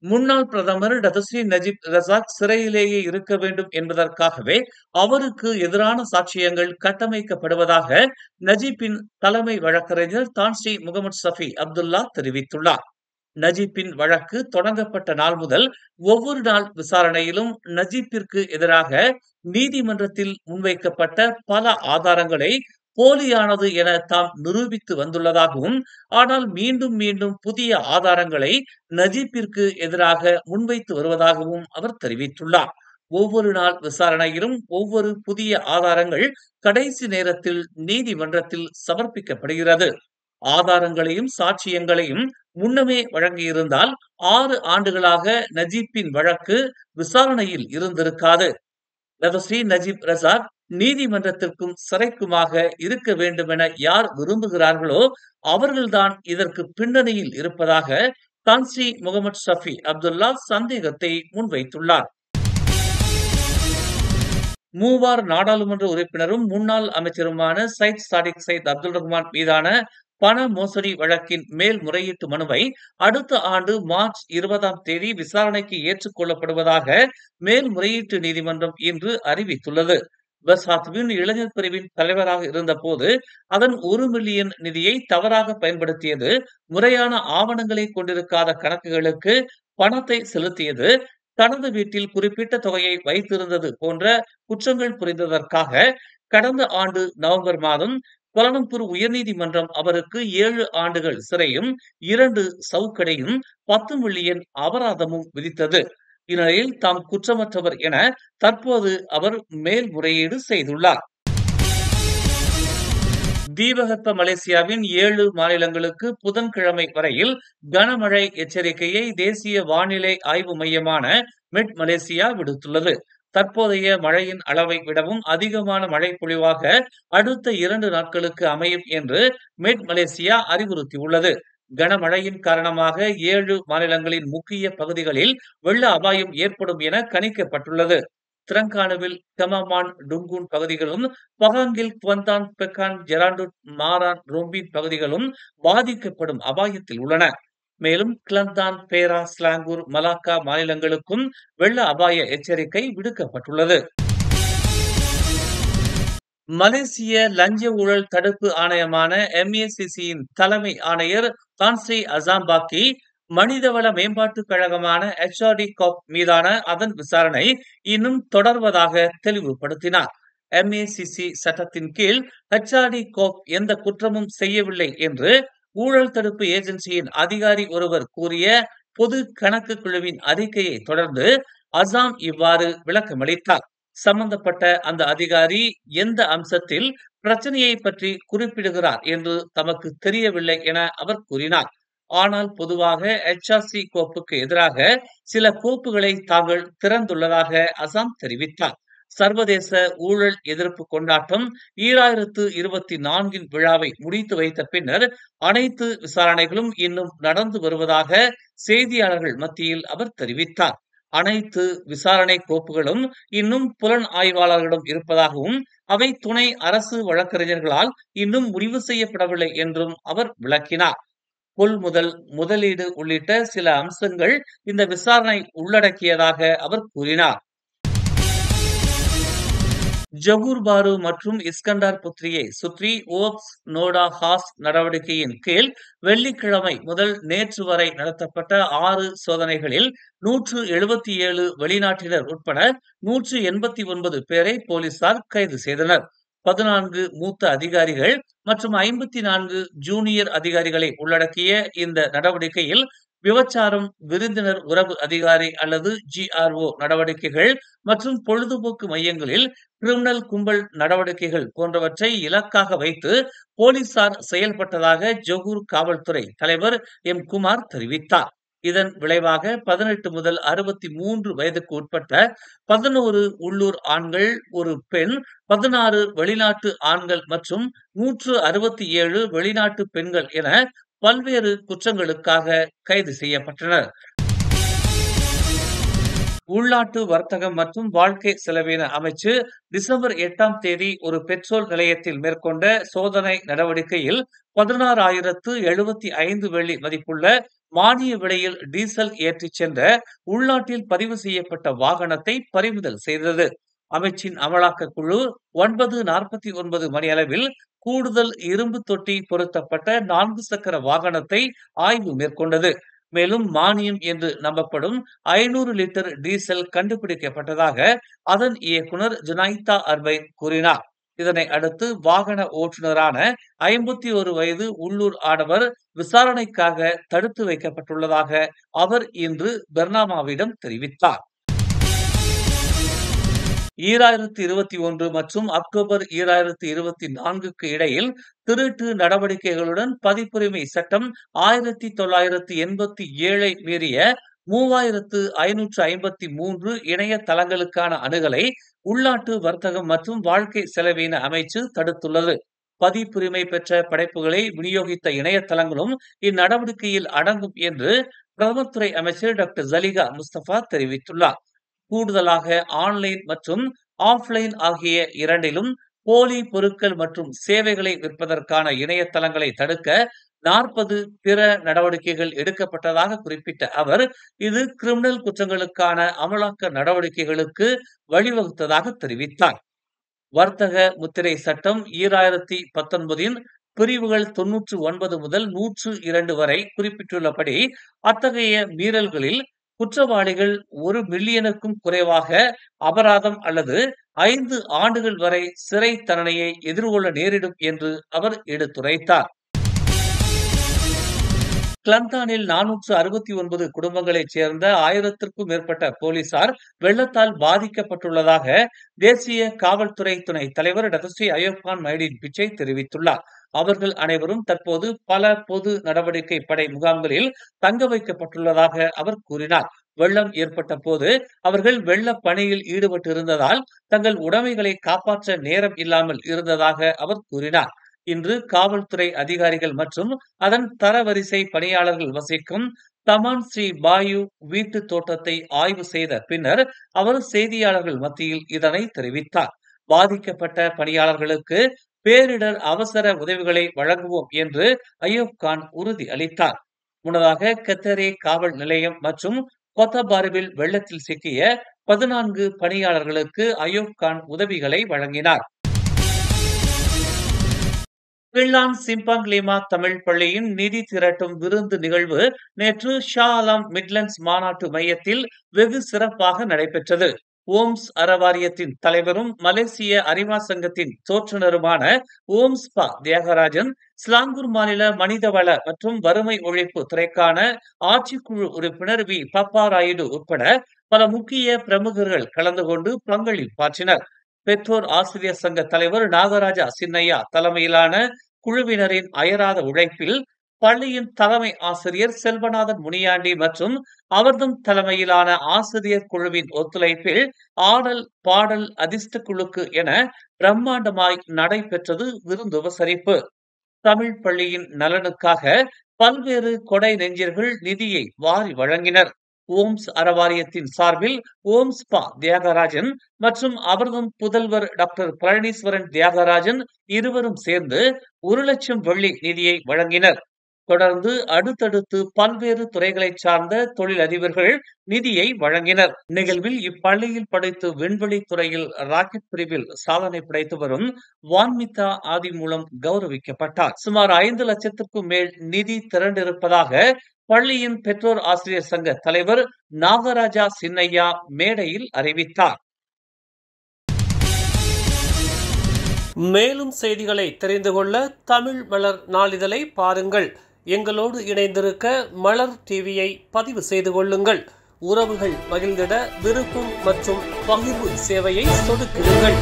முன்னாள் பிரதமர் Datuk Seri Najib Razak சிறையிலேயே இருக்க வேண்டும் என்பதற்காகவே அவருக்கு எதிரான சாட்சியங்கள் கட்டமைக்கப்படுவதாக நஜீப்பின் தலைமை வழக்கறிஞர் தான்ஸ்ரீ முகமது சஃபி அப்துல்லா தெரிவித்துள்ளார். நஜீப்பின் வழக்கு தொடங்கப்பட்ட நாள் முதல் ஒவ்வொரு நாள் விசாரணையிலும் நஜீப்பிற்கு எதிராக நீதிமன்றத்தில் முன்வைக்கப்பட்ட பல ஆதாரங்களை போலியானது என தாம் நிரூபித்து வந்துள்ளதாகவும், ஆனால் மீண்டும் மீண்டும் புதிய ஆதாரங்களை நஜீப்பிற்கு எதிராக முன்வைத்து வருவதாகவும் அவர் தெரிவித்துள்ளார். ஒவ்வொரு நாள் விசாரணையிலும் ஒவ்வொரு புதிய ஆதாரங்கள் கடைசி நேரத்தில் நீதிமன்றத்தில் சமர்ப்பிக்கப்படுகிறது. ஆதாரங்களையும் சாட்சியங்களையும் முன்னமே வழங்கியிருந்தால் 6 ஆண்டுகளாக நஜீப்பின் வழக்கு விசாரணையில் இருந்திருக்காது. டதஸ்ரீ நஜீப் ரசாக் நீதிமன்றத்திற்கும் சிறைக்குமாக இருக்க வேண்டுமென யார் விரும்புகிறார்களோ அவர்கள்தான் இதற்கு பின்னணியில் இருப்பதாக தான்ஸ்ரீ முகமது ஷஃபி அப்துல்லா சந்தேகத்தை முன்வைத்துள்ளார். மூவார் நாடாளுமன்ற உறுப்பினரும் முன்னாள் அமைச்சருமான சையத் சாடிக் சையத் அப்துல் ரஹ்மான் மீதான பண மோசடி வழக்கின் மேல்முறையீட்டு மனுவை அடுத்த ஆண்டு மார்ச் 20ஆம் தேதி விசாரணைக்கு ஏற்றுக் கொள்ளப்படுவதாக மேல்முறையீட்டு நீதிமன்றம் இன்று அறிவித்துள்ளது. பஸ்ஹாத்வின் இளைஞர் பிரிவின் தலைவராக இருந்தபோது அதன் 1 மில்லியன் நிதியை தவறாக பயன்படுத்தியது, முறையான ஆவணங்களை கொண்டிருக்காத கணக்குகளுக்கு பணத்தை செலுத்தியது, தனது வீட்டில் குறிப்பிட்ட தொகையை வைத்திருந்தது போன்ற குற்றங்கள் புரிந்ததற்காக கடந்த ஆண்டு நவம்பர் மாதம் கோலாலம்பூர் உயர்நீதிமன்றம் அவருக்கு 7 ஆண்டுகள் சிறையும் 2 சவுக்கடையும் 10 மில்லியன் அபராதமும் விதித்தது. இந்நிலையில் தாம் குற்றமற்றவர் என தற்போது அவர் மேல்முறையீடு செய்துள்ளார். தீபகற்ப மலேசியாவின் 7 மாநிலங்களுக்கு புதன்கிழமை வரையில் கனமழை எச்சரிக்கையை தேசிய வானிலை ஆய்வு மையமான மெட் மலேசியா விடுத்துள்ளது. தற்போதைய மழையின் அளவை விடவும் அதிகமான மழை பொழிவாக அடுத்த 2 நாட்களுக்கு அமையும் என்று மெட் மலேசியா அறிவுறுத்தியுள்ளது. கனமழையின் காரணமாக 7 மாநிலங்களின் முக்கிய பகுதிகளில் வெள்ள அபாயம் ஏற்படும் என கணிக்கப்பட்டுள்ளது. திரங்கானுவில் கெமாமான் டுங்கூன் பகுதிகளும், பகாங்கில் குவந்தான் பெக்கான் ஜெராண்டுட் மாரான் ரோம்பின் பகுதிகளும் பாதிக்கப்படும் அபாயத்தில் உள்ளன. மேலும் கிளந்தான் பேரா ஸ்லாங்கூர் மலாக்கா மாநிலங்களுக்கும் வெள்ள அபாய எச்சரிக்கை விடுக்கப்பட்டுள்ளது. மலேசிய லஞ்ச ஊழல் தடுப்பு ஆணையமான MACCயின் தலைமை ஆணையர் தான்ஸ்ரீ அசாம்பாக்கி மனிதவள மேம்பாட்டுக் கழகமான HRD கார்ப் மீதான அதன் விசாரணை இன்னும் தொடர்வதாக தெளிவுபடுத்தினார். MACC சட்டத்தின் கீழ் HRD கார்ப் எந்த குற்றமும் செய்யவில்லை என்று ஊழல் தடுப்பு ஏஜென்சியின் அதிகாரி ஒருவர் கூறிய பொது கணக்கு குழுவின் அறிக்கையை தொடர்ந்து அசாம் இவ்வாறு விளக்கமளித்தார். சம்பந்தப்பட்ட அந்த அதிகாரி எந்த அம்சத்தில் பிரச்சனையை பற்றி குறிப்பிடுகிறார் என்று தமக்கு தெரியவில்லை என அவர் கூறினார். ஆனால் பொதுவாக HRC கோப்புக்கு எதிராக சில கோப்புகளை தாங்கள் திறந்துள்ளதாக அசாம் தெரிவித்தார். சர்வதேச ஊழல் எதிர்ப்பு கொண்டாட்டம் 2024 விழாவை முடித்து வைத்த பின்னர் அனைத்து விசாரணைகளும் இன்னும் நடந்து வருவதாக செய்தியாளர்கள் மத்தியில் அவர் தெரிவித்தார். அனைத்து விசாரணை கோப்புகளும் இன்னும் புலன் ஆய்வாளர்களிடம் இருப்பதாகவும் அவை துணை அரசு வழக்கறிஞர்களால் இன்னும் முடிவு செய்யப்படவில்லை என்றும் அவர் விளக்கினார். கொள்முதல், முதலீடு உள்ளிட்ட சில அம்சங்கள் இந்த விசாரணை உள்ளடக்கியதாக அவர் கூறினார். ஜகூர் பாரு மற்றும் இஸ்கண்டார் புத்ரியை சுற்றி ஓப்ஸ் நோடா ஹாஸ் நடவடிக்கையின் கீழ் வெள்ளிக்கிழமை முதல் நேற்று வரை நடத்தப்பட்ட 6 சோதனைகளில் 177 வெளிநாட்டினர் உட்பட 189 பேரை போலீசார் கைது செய்தனர். 14 மூத்த அதிகாரிகள் மற்றும் 54 ஜூனியர் அதிகாரிகளை உள்ளடக்கிய இந்த நடவடிக்கையில் விபச்சாரம், விருந்தினர் உறவு அதிகாரி அல்லது GRO நடவடிக்கைகள் மற்றும் பொழுதுபோக்கு மையங்களில் கிரிமினல் கும்பல் நடவடிக்கைகள் போன்றவற்றை இலக்காக வைத்து போலீசார் செயல்பட்டதாக ஜொகூர் காவல்துறை தலைவர் குமார் தெரிவித்தார். இதன் விளைவாக 18 முதல் 63 வயதுக்கு உட்பட்ட 11 உள்ளூர் ஆண்கள், ஒரு பெண், 16 வெளிநாட்டு ஆண்கள் மற்றும் 167 வெளிநாட்டு பெண்கள் என பல்வேறு குற்றங்களுக்காக கைது செய்யப்பட்டனர். உள்நாட்டு வர்த்தகம் மற்றும் வாழ்க்கை செலவின அமைச்சு டிசம்பர் 8ஆம் தேதி ஒரு பெட்ரோல் நிலையத்தில் மேற்கொண்ட சோதனை நடவடிக்கையில் 16,075 வெள்ளி மதிப்புள்ள மானிய விலையில் டீசல் ஏற்றிச் சென்ற உள்நாட்டில் பதிவு செய்யப்பட்ட வாகனத்தை பறிமுதல் செய்தது. அமைச்சின் அமலாக்க குழு 9:49 மணியளவில் கூடுதல் இரும்பு தொட்டி பொருத்தப்பட்ட 4 சக்கர வாகனத்தை ஆய்வு மேற்கொண்டது. மேலும் மானியம் என்று நம்பப்படும் 500 லிட்டர் டீசல் கண்டுபிடிக்கப்பட்டதாக அதன் இயக்குனர் ஜுனைதா அர்பைன் கூறினார். இதனை அடுத்து வாகன ஓட்டுநரான 51 வயது உள்ளூர் ஆடவர் விசாரணைக்காக தடுத்து வைக்கப்பட்டுள்ளதாக அவர் இன்று பெர்னாமாவிடம் தெரிவித்தார். 2021 மற்றும் அக்டோபர் 2024க்கு இடையில் திருட்டு நடவடிக்கைகளுடன் பதிப்புரிமை சட்டம் 1987 மீறிய 3553 இணைய தளங்களுக்கான அணுகலை உள்நாட்டு வர்த்தகம் மற்றும் வாழ்க்கை செலவின அமைச்சு தடுத்துள்ளது. பதிப்புரிமை பெற்ற படைப்புகளை விநியோகித்த இணையதளங்களும் இந்நடவடிக்கையில் அடங்கும் என்று பிரதமர் துறை அமைச்சர் டாக்டர் ஜலிகா முஸ்தபா தெரிவித்துள்ளார். கூடுதலாக ஆன்லைன் மற்றும் ஆஃப்லைன் ஆகிய இரண்டிலும் போலி பொருட்கள் மற்றும் சேவைகளை விற்பதற்கான இணையதளங்களை தடுக்க 40 பிற நடவடிக்கைகள் எடுக்கப்பட்டதாக குறிப்பிட்ட அவர், இது கிரிமினல் குற்றங்களுக்கான அமலாக்க நடவடிக்கைகளுக்கு வழிவகுத்ததாக தெரிவித்தார். வர்த்தக முத்திரை சட்டம் 2019 பிரிவுகள் 99 முதல் 102 வரை குறிப்பிட்டுள்ளபடி அத்தகைய மீறல்களில் குற்றவாளிகள் 1 மில்லியனுக்கும் குறைவாக அபராதம் அல்லது 5 ஆண்டுகள் வரை சிறை தண்டனையை எதிர்கொள்ள நேரிடும் என்று அவர் எடுத்துரைத்தார். கிளந்தானில் 469 குடும்பங்களைச் சேர்ந்த 1000க்கும் மேற்பட்ட போலீசார் வெள்ளத்தால் பாதிக்கப்பட்டுள்ளதாக தேசிய காவல்துறை துணை தலைவர் டதஸ்ரீ அயூப் கான் மைதீன் பிச்சை தெரிவித்துள்ளார். அவர்கள் அனைவரும் தற்போது பல பொது நடவடிக்கை படை முகாம்களில் தங்க வைக்கப்பட்டுள்ளதாக அவர் கூறினார். வெள்ளம் ஏற்பட்ட போது அவர்கள் வெள்ள பணியில் ஈடுபட்டிருந்ததால் தங்கள் உடைமைகளை காப்பாற்ற நேரம் இல்லாமல் இருந்ததாக அவர் கூறினார். இன்று காவல்துறை அதிகாரிகள் மற்றும் அதன் தரவரிசை பணியாளர்கள் வசிக்கும் தமான் ஸ்ரீ பாயு வீட்டு தோட்டத்தை ஆய்வு செய்த பின்னர் அவர் செய்தியாளர்கள் மத்தியில் இதனை தெரிவித்தார். பாதிக்கப்பட்ட பணியாளர்களுக்கு பேரிடர் அவசர உதவிகளை வழங்குவோம் என்று அயூப் கான் உறுதி அளித்தார். முன்னதாக கத்தரே காவல் நிலையம் மற்றும் கொத்தபாருவில் வெள்ளத்தில் சிக்கிய 14 பணியாளர்களுக்கு அயூப் கான் உதவிகளை வழங்கினார். கிள்ளான் சிம்பாங் லிமா தமிழ் பள்ளியின் நிதி திரட்டும் விருந்து நிகழ்வு நேற்று ஷா அலாம் மிட்லண்ட்ஸ் மாநாட்டு மையத்தில் வெகு சிறப்பாக நடைபெற்றது. ஓம்ஸ் அறவாரியத்தின் தலைவரும் மலேசிய அறிவா சங்கத்தின் தோற்றுநருமான ஓம்ஸ் பா தியாகராஜன், ஸ்லாங்கூர் மாநில மனிதவள மற்றும் வறுமை ஒழிப்பு துறைக்கான ஆட்சிக்குழு உறுப்பினர் வி பப்பா ராயுடு உட்பட பல முக்கிய பிரமுகர்கள் கலந்து கொண்டு பங்களிப்பாற்றினர். பெற்றோர் ஆசிரியர் சங்க தலைவர் நாகராஜா சின்னையா தலைமையிலான குழுவினரின் அயராத உழைப்பில் பள்ளியின் தலைமை ஆசிரியர் செல்வநாதன் முனியாண்டி மற்றும் அவர்தம் தலைமையிலான ஆசிரியர் குழுவின் ஒத்துழைப்பில் ஆடல் பாடல் அதிர்ஷ்ட குழுக்கு என பிரம்மாண்டமாய் நடைபெற்றது விருந்துபசரிப்பு. தமிழ் பள்ளியின் நலனுக்காக பல்வேறு கொடை நெஞ்சர்கள் நிதியை வாரி வழங்கினர். ஓம்ஸ் அறவாரியத்தின் சார்பில் ஓம்ஸ் பா தியாகராஜன் மற்றும் அவர்தம் புதல்வர் டாக்டர் பழனீஸ்வரன் தியாகராஜன் இருவரும் சேர்ந்து 1 லட்சம் வெள்ளி நிதியை வழங்கினர். தொடர்ந்து அடுத்தடுத்து பல்வேறு துறைகளைச் சார்ந்த தொழிலதிபர்கள் நிதியை வழங்கினர். நிகழ்வில் இப்பள்ளியில் படித்து விண்வெளி துறையில் ராக்கெட் பிரிவில் சாதனை படைத்து வரும் வான்மிதா ஆதி மூலம் கௌரவிக்கப்பட்டார். சுமார் 5 லட்சத்திற்கும் மேல் நிதி திரண்டிருப்பதாக பள்ளியின் பெற்றோர் ஆசிரியர் சங்க தலைவர் நாகராஜா சின்னையா மேடையில் அறிவித்தார். மேலும் செய்திகளை தெரிந்து கொள்ள தமிழ் மலர் நாளிதழை பாருங்கள். எங்களோடு இணைந்திருக்க மலர் டிவியை பதிவு செய்து கொள்ளுங்கள். உறவுகள் மகிழ்ந்திட விருப்பம் மற்றும் பகிர்வு சேவையை சொடுக்கிடுங்கள்.